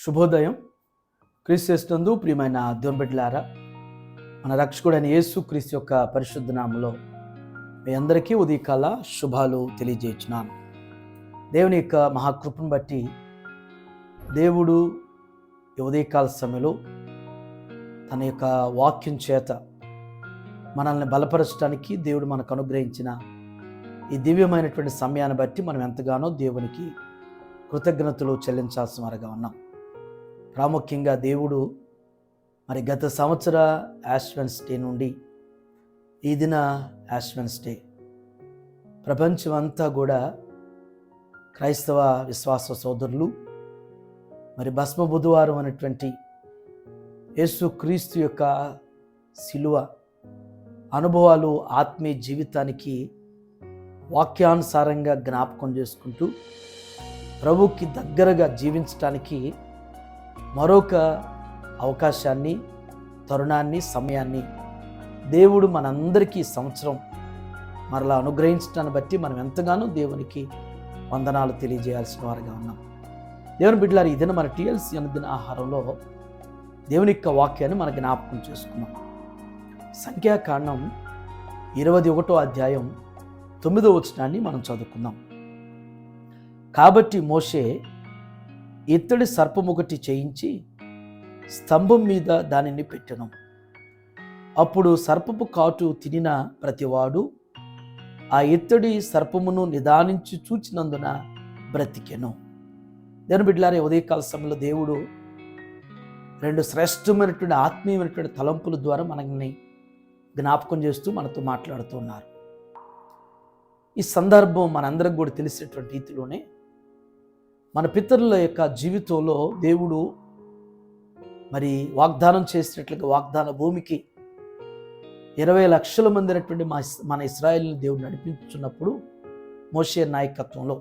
శుభోదయం. క్రీస్తునందు ప్రియమైన దేవుని బిడ్డలారా, మన రక్షకుడైన యేసు క్రీస్తు యొక్క పరిశుద్ధ నామములో మీ అందరికీ ఉదయకాల శుభాలు తెలియజేస్తున్నాను. దేవుని యొక్క మహాకృపను బట్టి దేవుడు ఈ ఉదయకాల సమయంలో తన యొక్క వాక్యం చేత మనల్ని బలపరచడానికి దేవుడు మనకు అనుగ్రహించిన ఈ దివ్యమైనటువంటి సమయాన్ని బట్టి మనం ఎంతగానో దేవునికి కృతజ్ఞతలు చెల్లించాల్సిన వారుగా ఉన్నాం. ప్రాముఖ్యంగా దేవుడు మరి గత సంవత్సర యాష్ వెన్స్డే నుండి ఈ దిన యాష్ వెన్స్డే ప్రపంచమంతా కూడా క్రైస్తవ విశ్వాస సోదరులు మరి భస్మ బుధవారం అనేటువంటి యేసు క్రీస్తు యొక్క శిలువ అనుభవాలు ఆత్మీయ జీవితానికి వాక్యానుసారంగా జ్ఞాపకం చేసుకుంటూ ప్రభువుకి దగ్గరగా జీవించటానికి మరొక అవకాశాన్ని, తరుణాన్ని, సమయాన్ని దేవుడు మనందరికీ సంవత్సరం మరలా అనుగ్రహించడాన్ని బట్టి మనం ఎంతగానో దేవునికి వందనాలు తెలియజేయాల్సిన వారుగా ఉన్నాం. దేవుని బిడ్డలారా, ఈ దిన మన TLC అనుదిన ఆహారంలో దేవుని యొక్క వాక్యాన్ని మన జ్ఞాపకం చేసుకున్నాం. సంఖ్యాకాండం 21వ అధ్యాయం 9వ వచనాన్ని మనం చదువుకుందాం. కాబట్టి మోషే ఇత్తడి సర్పమొకటి చేయించి స్తంభం మీద దానిని పెట్టెను. అప్పుడు సర్పపు కాటు తినిన ప్రతివాడు ఆ ఇత్తడి సర్పమును నిదానించి చూచినందున బ్రతికెను. దేవుని బిడ్డలారా, ఉదయకాల సమయంలో దేవుడు రెండు శ్రేష్టమైనటువంటి ఆత్మీయమైనటువంటి తలంపుల ద్వారా మనల్ని జ్ఞాపకం చేస్తూ మనతో మాట్లాడుతున్నారు. ఈ సందర్భం మనందరికి కూడా తెలిసినటువంటి రీతిలోనే మన పితరుల యొక్క జీవితంలో దేవుడు మరి వాగ్దానం చేసినట్లుగా వాగ్దాన భూమికి 20 లక్షల మంది అయినటువంటి మన ఇశ్రాయేలుని దేవుడు నడిపించున్నప్పుడు మోషే నాయకత్వంలో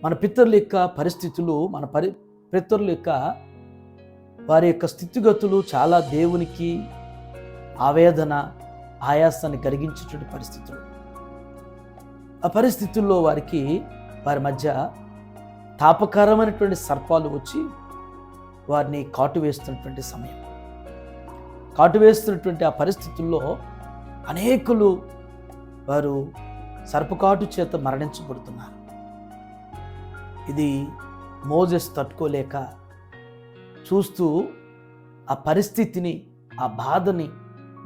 మన పితరుల యొక్క పరిస్థితులు, మన పితరుల యొక్క వారి యొక్క స్థితిగతులు చాలా దేవునికి ఆవేదన, ఆయాసాన్ని కలిగించేటువంటి పరిస్థితులు. ఆ పరిస్థితుల్లో వారి మధ్య తాపకరమైనటువంటి సర్పాలు వచ్చి వారిని కాటు వేస్తున్నటువంటి సమయం. కాటు వేస్తున్నటువంటి ఆ పరిస్థితుల్లో అనేకులు వారు సర్పకాటు చేత మరణించబడుతున్నారు. ఇది మోజెస్ తట్టుకోలేక చూస్తూ ఆ పరిస్థితిని, ఆ బాధని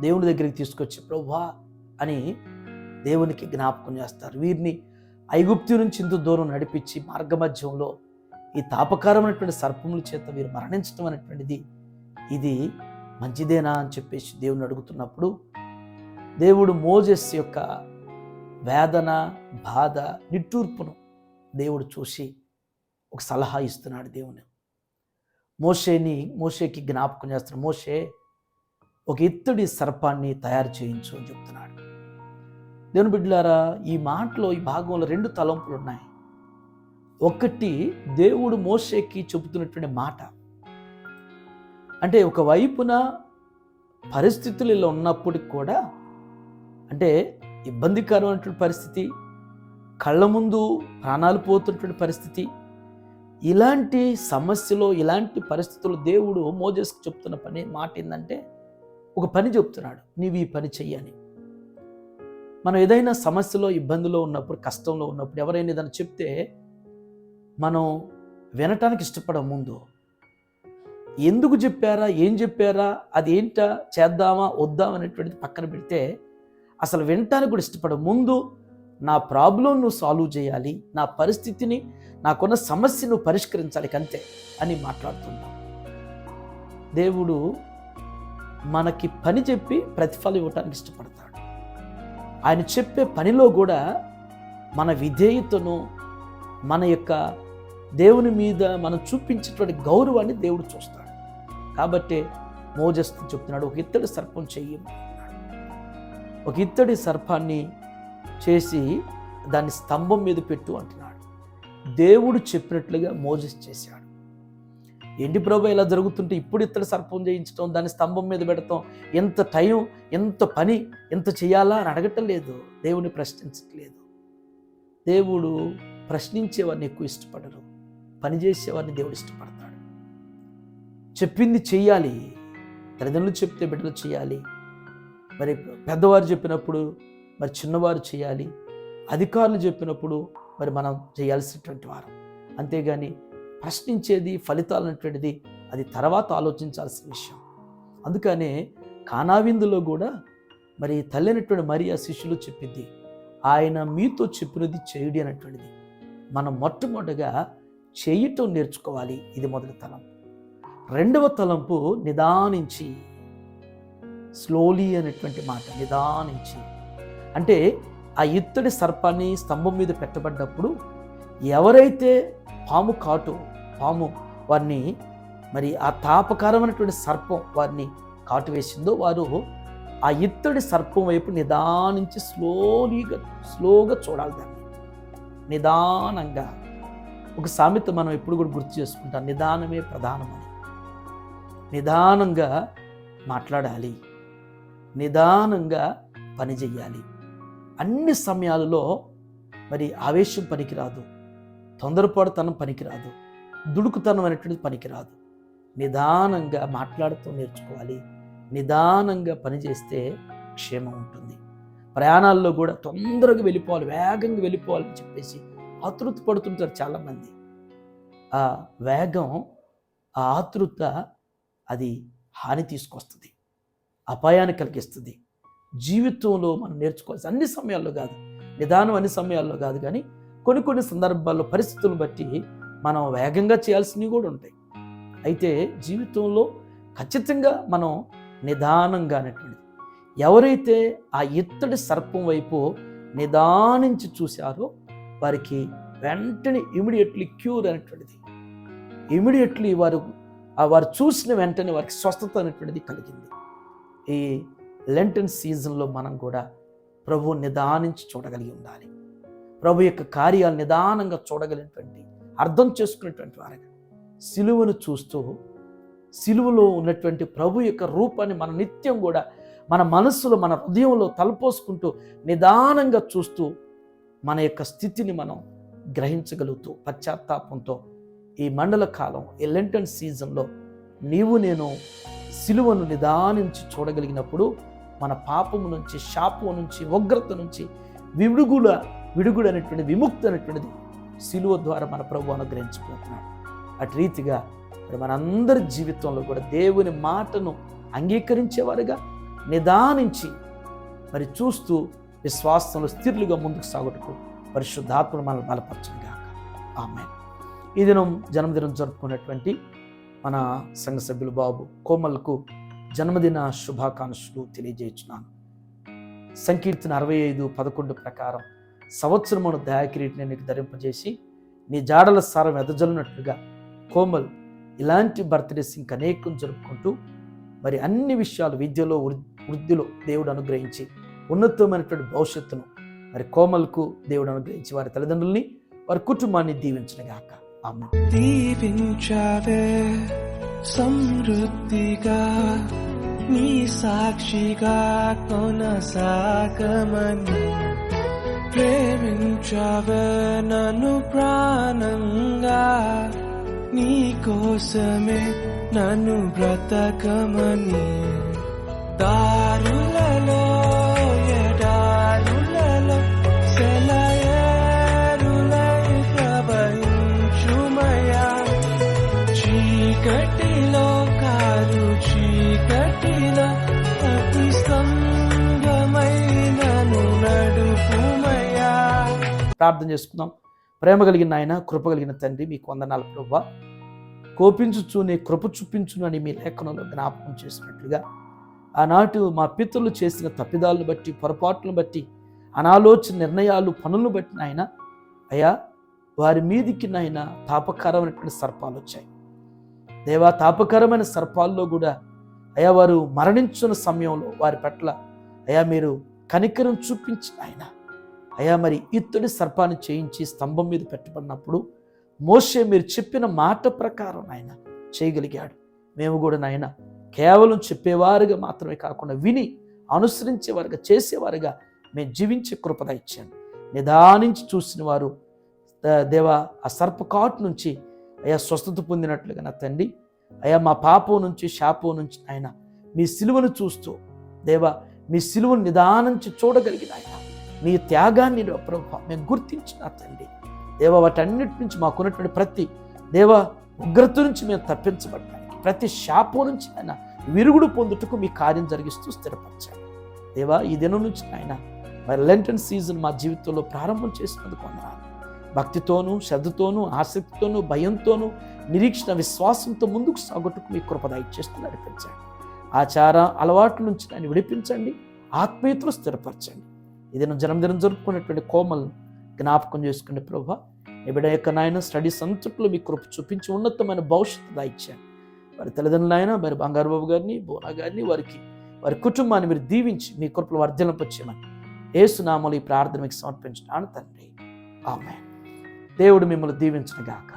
దేవుని దగ్గరికి తీసుకొచ్చి ప్రభువా అని దేవునికి జ్ఞాపకం చేస్తారు. వీరిని ఐగుప్తు నుంచి ఇంత దూరం నడిపించి మార్గమధ్యంలో ఈ తాపకరమైనటువంటి సర్పముల చేత వీరు మరణించడం అనేటువంటిది ఇది మంచిదేనా అని చెప్పేసి దేవుని అడుగుతున్నప్పుడు దేవుడు మోజెస్ యొక్క వేదన, బాధ, నిట్టూర్పును దేవుడు చూసి ఒక సలహా ఇస్తున్నాడు. దేవుని మోషేకి జ్ఞాపకం చేస్తున్నాడు. మోషే, ఒక ఇత్తడి సర్పాన్ని తయారు చేయించు అని చెప్తున్నాడు. దేవుని బిడ్డలారా, ఈ మాటలో, ఈ భాగంలో 2 తలంపులు ఉన్నాయి. ఒకటి, దేవుడు మోషేకి చెబుతున్నటువంటి మాట అంటే ఒకవైపున పరిస్థితులు ఇలా ఉన్నప్పటికి కూడా, అంటే ఇబ్బందికరమైనటువంటి పరిస్థితి, కళ్ళ ముందు ప్రాణాలు పోతున్నటువంటి పరిస్థితి, ఇలాంటి సమస్యలో, ఇలాంటి పరిస్థితుల్లో దేవుడు మోజెస్కి చెప్తున్న మాట ఏంటంటే, ఒక పని చెప్తున్నాడు, నీవు ఈ పని చెయ్యని. మనం ఏదైనా సమస్యలో, ఇబ్బందిలో ఉన్నప్పుడు, కష్టంలో ఉన్నప్పుడు ఎవరైనా ఏదైనా చెప్తే మనం వినటానికి ఇష్టపడం. ముందు ఎందుకు చెప్పారా, ఏం చెప్పారా, అది ఏంటా, చేద్దామా వద్దాం అనేటువంటిది పక్కన పెడితే అసలు వినటానికి కూడా ఇష్టపడం. ముందు నా ప్రాబ్లం నువ్వు సాల్వ్ చేయాలి, నా పరిస్థితిని, నాకున్న సమస్య నువ్వు పరిష్కరించాలి, అంతే అని మాట్లాడుతుంటాం. దేవుడు మనకి పని చెప్పి ప్రతిఫలం ఇవ్వటానికి ఇష్టపడతాడు. ఆయన చెప్పే పనిలో కూడా మన విధేయతను, మన యొక్క దేవుని మీద మనం చూపించేటువంటి గౌరవాన్ని దేవుడు చూస్తాడు. కాబట్టి మోజెస్ చెప్తున్నాడు, ఒక ఇత్తడి సర్పం చెయ్యి. ఒక ఇత్తడి సర్పాన్ని చేసి దాన్ని స్తంభం మీద పెట్టు అంటున్నాడు. దేవుడు చెప్పినట్లుగా మోజెస్ చేశాడు. ఏంటి ప్రభు ఇలా జరుగుతుంటే ఇప్పుడు ఇత్తడి సర్పం చేయించడం, దాన్ని స్తంభం మీద పెడతాం, ఎంత టైం, ఎంత పని, ఎంత చేయాలా అని అడగటం లేదు, దేవుని ప్రశ్నించట్లేదు. దేవుడు ప్రశ్నించేవారిని ఎక్కువ ఇష్టపడరు, పనిచేసేవారిని దేవుడు ఇష్టపడతాడు. చెప్పింది చెయ్యాలి. తల్లిదండ్రులు చెప్తే బిడ్డలు చేయాలి. మరి పెద్దవారు చెప్పినప్పుడు మరి చిన్నవారు చేయాలి. అధికారులు చెప్పినప్పుడు మరి మనం చేయాల్సినటువంటి వారు. అంతేగాని ప్రశ్నించేది ఫలితాలు అనేటువంటిది అది తర్వాత ఆలోచించాల్సిన విషయం. అందుకనే కానా విందులో కూడా మరి తల్లి అయినటువంటి మరియా శిష్యులు చెప్పింది, ఆయన మీతో చెప్పినది చేయుడి అనేటువంటిది. మనం మొట్టమొదటిగా చేయటం నేర్చుకోవాలి. ఇది మొదటి తలంపు. రెండవ తలంపు నిదానించి, స్లోలీ అనేటువంటి మాట, నిదానించి. అంటే ఆ ఇత్తడి సర్పాన్ని స్తంభం మీద పెట్టబడ్డప్పుడు ఎవరైతే పాము వారిని మరి ఆ తాపకరమైనటువంటి సర్పం వారిని కాటు వేసిందో వారు ఆ ఇత్తడి సర్పం వైపు నిదానించి స్లోగా చూడాలి. దాన్ని నిదానంగా. ఒక సామెత మనం ఎప్పుడు కూడా గుర్తు చేసుకుంటాం, నిదానమే ప్రధానమని. నిదానంగా మాట్లాడాలి, నిదానంగా పని చెయ్యాలి. అన్ని సమయాలలో మరి ఆవేశం పనికిరాదు, తొందరపాటుతనం పనికిరాదు, దుడుకుతనం అనేటువంటిది పనికిరాదు. నిదానంగా మాట్లాడుతూ నేర్చుకోవాలి. నిదానంగా పనిచేస్తే క్షేమం ఉంటుంది. ప్రయాణాల్లో కూడా తొందరగా వెళ్ళిపోవాలి, వేగంగా వెళ్ళిపోవాలని చెప్పేసి ఆతృత పడుతుంటారు చాలామంది. ఆ వేగం, ఆ ఆతృత అది హాని తీసుకొస్తుంది, అపాయాన్ని కలిగిస్తుంది. జీవితంలో మనం నేర్చుకోవాల్సి అన్ని సమయాల్లో కాదు, నిదానం అన్ని సమయాల్లో కాదు, కానీ కొన్ని సందర్భాల్లో పరిస్థితులను బట్టి మనం వేగంగా చేయాల్సినవి కూడా ఉంటాయి. అయితే జీవితంలో ఖచ్చితంగా మనం నిదానంగా అనేటువంటిది. ఎవరైతే ఆ ఇత్తడి సర్పం వైపు నిదానించి చూశారో వారికి వెంటనే ఇమీడియట్లీ క్యూర్ అనేటువంటిది, ఇమీడియట్లీ వారు చూసిన వెంటనే వారికి స్వస్థత అనేటువంటిది కలిగింది. ఈ లెంటన్ సీజన్లో మనం కూడా ప్రభు నిదానించి చూడగలిగి ఉండాలి. ప్రభు యొక్క కార్యాలు నిదానంగా చూడగలిగినటువంటి, అర్థం చేసుకునేటువంటి వారుగా సిలువను చూస్తూ, సిలువలో ఉన్నటువంటి ప్రభు యొక్క రూపాన్ని మన నిత్యం కూడా మన మనస్సులో, మన హృదయంలో తలపోసుకుంటూ నిదానంగా చూస్తూ మన యొక్క స్థితిని మనం గ్రహించగలుగుతూ పశ్చాత్తాపంతో ఈ మండల కాలం, ఈ లెంటన్ సీజన్లో నీవు నేను సిలువను నిదానించి చూడగలిగినప్పుడు మన పాపము నుంచి, శాపము నుంచి, ఉగ్రత నుంచి విడుగుడు అనేటువంటి విముక్తి అనేటువంటిది సిలువ ద్వారా మన ప్రభు అనుగ్రహించబోతున్నాడు. అటు రీతిగా మరి మనందరి జీవితంలో కూడా దేవుని మాటను అంగీకరించేవారుగా నిదానించి మరి చూస్తూ విశ్వాసంలో స్థిరులుగా ముందుకు సాగుటకు పరిశుద్ధాత్మను మనల్ని బలపరచుగాక. ఆమేన్. ఈ దినం జన్మదినం జరుపుకున్నటువంటి మన సంఘ సభ్యులు బాబు కోమల్కు జన్మదిన శుభాకాంక్షలు తెలియజేస్తున్నాను. సంకీర్తన 65:11 ప్రకారం సంవత్సరమును దయాకిరీటిని నీకు ధరింపజేసి నీ జాడల సారం ఎదజల్లినట్లుగా కోమల్ ఇలాంటి బర్త్డేస్ ఇంకా అనేకం జరుపుకుంటూ మరి అన్ని విషయాలు, విద్యలో, వృద్ధిలో దేవుడు అనుగ్రహించి ఉన్నతమైనటువంటి భవిష్యత్తును మరి కోమల్కు దేవుడు అనుగ్రహించి వారి తల్లిదండ్రుల్ని, వారి కుటుంబాన్ని దీవించనుగాక. ఆమేన్. దీవించవే సమృద్ధిగా నీ సాక్షిగా కొనసాగమని, ప్రేమించవే నన్ను ప్రాణంగా, నీ కోసమే నన్ను బ్రతకమని. దారులలో ఎడారులలో సెలయేరులై ప్రవహించుమయా, చీకటిలో కారు చీకటిలో అతి స్తంభమైనను నడుపుమయా. ప్రార్థన చేసుకుందాం. ప్రేమ కలిగిన ఆయన, కృప కలిగిన తండ్రి, మీకు వందనాలు ప్రభువా. కోపించుచు నీ కృప చూపించును అని మీ లేఖనంలో జ్ఞాపకం చేసినట్లుగా ఆనాటి మా పితరులు చేసిన తప్పిదాలను బట్టి, పొరపాట్లను బట్టి, అనాలోచన నిర్ణయాలు, పనులను బట్టి నాయన అయ్యా వారి మీదికి నాయన తాపకరమైనటువంటి సర్పాలు వచ్చాయి దేవా. తాపకరమైన సర్పాల్లో కూడా అయ్యా వారు మరణించిన సమయంలో వారి పట్ల అయ్యా మీరు కనికరం చూపించిన ఆయన అయ్యా మరి ఇత్తడి సర్పాన్ని చేయించి స్తంభం మీద పెట్టబడినప్పుడు మోషే మీరు చెప్పిన మాట ప్రకారం ఆయన చేయగలిగాడు. మేము కూడా నాయన కేవలం చెప్పేవారుగా మాత్రమే కాకుండా విని అనుసరించేవారుగా, చేసేవారుగా మేము జీవించే కృపద ఇచ్చాను. నిదానించి చూసిన వారు దేవా ఆ సర్పకాటు నుంచి అయ్యా స్వస్థత పొందినట్లుగా నా తండ్రి అయ్యా మా పాపం నుంచి శాపం నుంచి ఆయన మీ సిలువను చూస్తూ దేవా మీ సిలువను నిదానించి చూడగలిగిన ఆయన మీ త్యాగాన్ని ప్రభు మేము గుర్తించిన తండ్రి దేవా వాటన్నిటి నుంచి మాకున్నటువంటి ప్రతి దేవా ఉగ్రత నుంచి మేము తప్పించబడ్డానికి ప్రతి శాపం నుంచి ఆయన విరుగుడు పొందుటకు మీ కార్యం జరిగిస్తూ స్థిరపరచండి దేవా ఈ దినం నుంచి ఆయన మరి లెంటన్ సీజన్ మా జీవితంలో ప్రారంభం చేసినందుకు వందనాలు. భక్తితోనూ శ్రద్ధతోనూ ఆసక్తితోనూ భయంతోనూ నిరీక్షణ విశ్వాసంతో ముందుకు సాగుటకు మీ కృప దయచేస్తూ నడిపించండి. ఆచార అలవాట్ల నుంచి ఆయన విడిపించండి, ఆత్మీయతలో స్థిరపరచండి. ఇది జన్మదినం జరుపుకునేటువంటి కోమలను జ్ఞాపకం చేసుకునే ప్రభా ఈ బిడ్డ యొక్క నాయన స్టడీస్ అంతట్లో మీ కృప చూపించి ఉన్నతమైన భవిష్యత్తు దయచేయండి. వారి తల్లిదండ్రులైనా మరి బంగారు బాబు గారిని బోనా గారిని వారి కుటుంబాన్ని మీరు దీవించి మీ కృపలు వర్ధలింపచేయమని యేసు నామములో ఈ ప్రార్థన మీకు సమర్పించున్నాను తండ్రి. ఆమేన్. దేవుడు మిమ్మల్ని దీవించును గాక.